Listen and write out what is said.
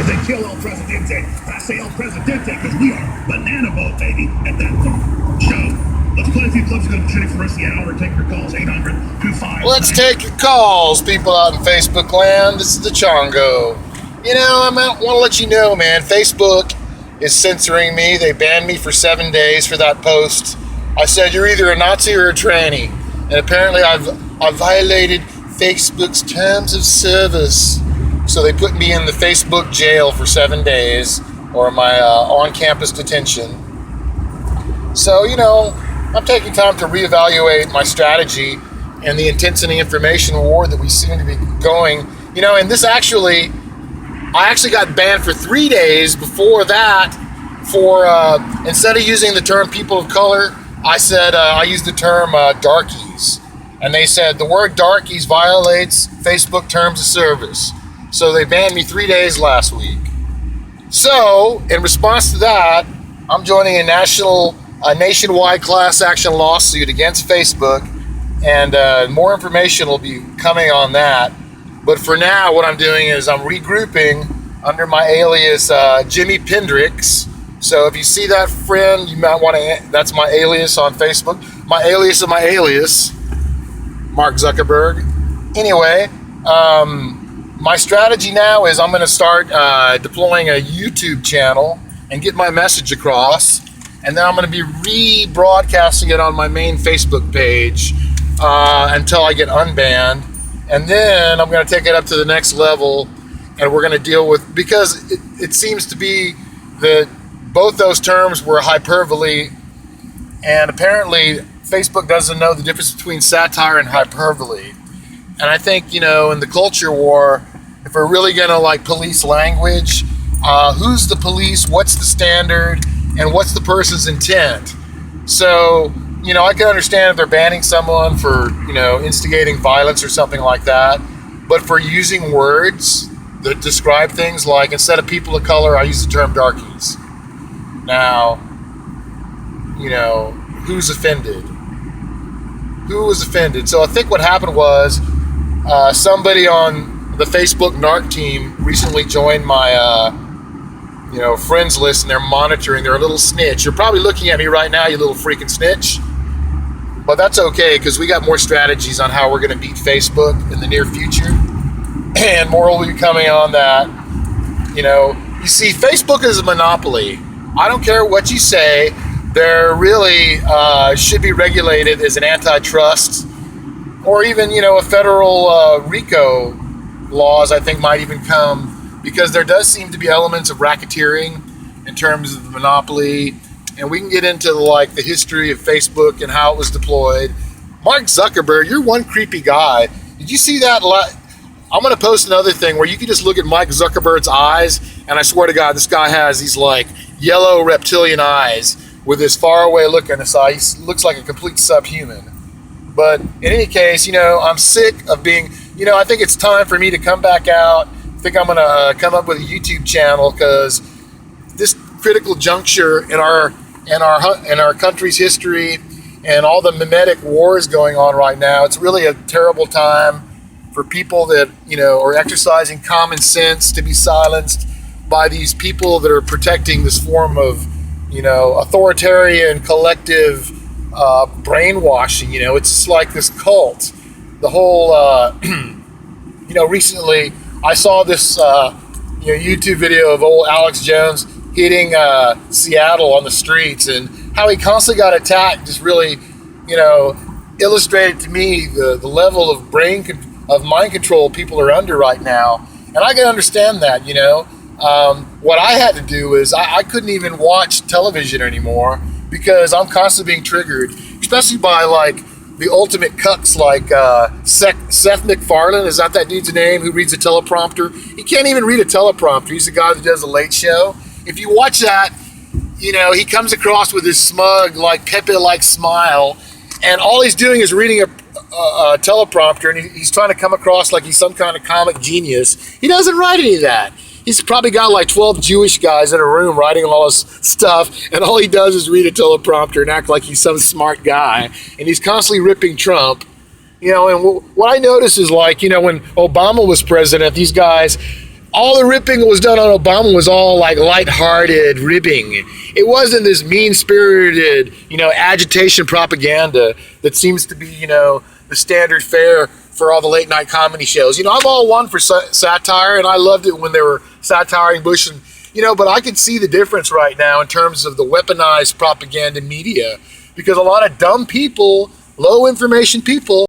If they kill El Presidente, I say El Presidente because we are banana boat, baby, at that show. Let's play a few clips. Go to Jenny for the rest of the hour. Take your calls, 800-25. Let's take your calls, people out in Facebook land. This is the Chongo. You know, I want to let you know, man, Facebook is censoring me. They banned me for 7 days for that post. I said, you're either a Nazi or a tranny. And apparently I've violated Facebook's terms of service. So they put me in the Facebook jail for 7 days, or my on-campus detention. So, you know, I'm taking time to reevaluate my strategy and the intensity information war that we seem to be going. You know, and this I actually got banned for 3 days before that for, instead of using the term people of color, I said, I used the term darkies. And they said the word darkies violates Facebook terms of service. So they banned me 3 days last week. So, in response to that, I'm joining a nationwide class action lawsuit against Facebook, and more information will be coming on that. But for now, what I'm doing is I'm regrouping under my alias Jimmy Pendrix. So if you see that friend, you might want to, that's my alias on Facebook. My alias of my alias, Mark Zuckerberg. Anyway, my strategy now is I'm going to start deploying a YouTube channel and get my message across. And then I'm going to be rebroadcasting it on my main Facebook page until I get unbanned. And then I'm going to take it up to the next level, and we're going to deal with, because it seems to be that both those terms were hyperbole, and apparently Facebook doesn't know the difference between satire and hyperbole. And I think, you know, in the culture war, if we're really going to like police language, who's the police, what's the standard, and what's the person's intent? So, you know, I can understand if they're banning someone for, you know, instigating violence or something like that. But for using words that describe things like, instead of people of color, I use the term darkies. Now, you know, who's offended? Who was offended? So I think what happened was somebody on the Facebook NARC team recently joined my friends list, and they're monitoring. They're a little snitch. You're probably looking at me right now, you little freaking snitch. But that's okay, because we got more strategies on how we're going to beat Facebook in the near future. And more will be coming on that. You know, you see, Facebook is a monopoly. I don't care what you say. There really should be regulated as an antitrust, or even, you know, a federal RICO laws, I think, might even come, because there does seem to be elements of racketeering in terms of the monopoly. And we can get into like the history of Facebook and how it was deployed. Mark Zuckerberg, you're one creepy guy. Did you see that? I'm going to post another thing where you can just look at Mike Zuckerberg's eyes, and I swear to God, this guy has these like yellow reptilian eyes with this faraway look in his eye. He looks like a complete subhuman. But in any case, you know, I'm sick of being, you know, I think it's time for me to come back out. I think I'm going to come up with a YouTube channel, because this critical juncture in our country's history and all the mimetic wars going on right now, it's really a terrible time for people that, you know, are exercising common sense to be silenced by these people that are protecting this form of, you know, authoritarian collective brainwashing. You know, it's just like this cult. The whole, you know, recently I saw this, YouTube video of old Alex Jones hitting Seattle on the streets, and how he constantly got attacked just really, you know, illustrated to me the level of mind control people are under right now. And I can understand that, you know. What I had to do is I couldn't even watch television anymore, because I'm constantly being triggered, especially by like the ultimate cucks like Seth MacFarlane. Is that dude's name, who reads a teleprompter? He can't even read a teleprompter. He's the guy that does the Late Show. If you watch that, you know, he comes across with his smug, like Pepe-like smile, and all he's doing is reading a teleprompter, and he's trying to come across like he's some kind of comic genius. He doesn't write any of that. He's probably got like 12 Jewish guys in a room writing all this stuff, and all he does is read a teleprompter and act like he's some smart guy, and he's constantly ripping Trump. You know, and what I notice is, like, you know, when Obama was president, these guys, all the ripping that was done on Obama was all like lighthearted ribbing. It wasn't this mean-spirited, agitation propaganda that seems to be, the standard fare for all the late night comedy shows. I'm all one for satire, and I loved it when they were satiring Bush, and but I can see the difference right now in terms of the weaponized propaganda media, because a lot of dumb people, low information people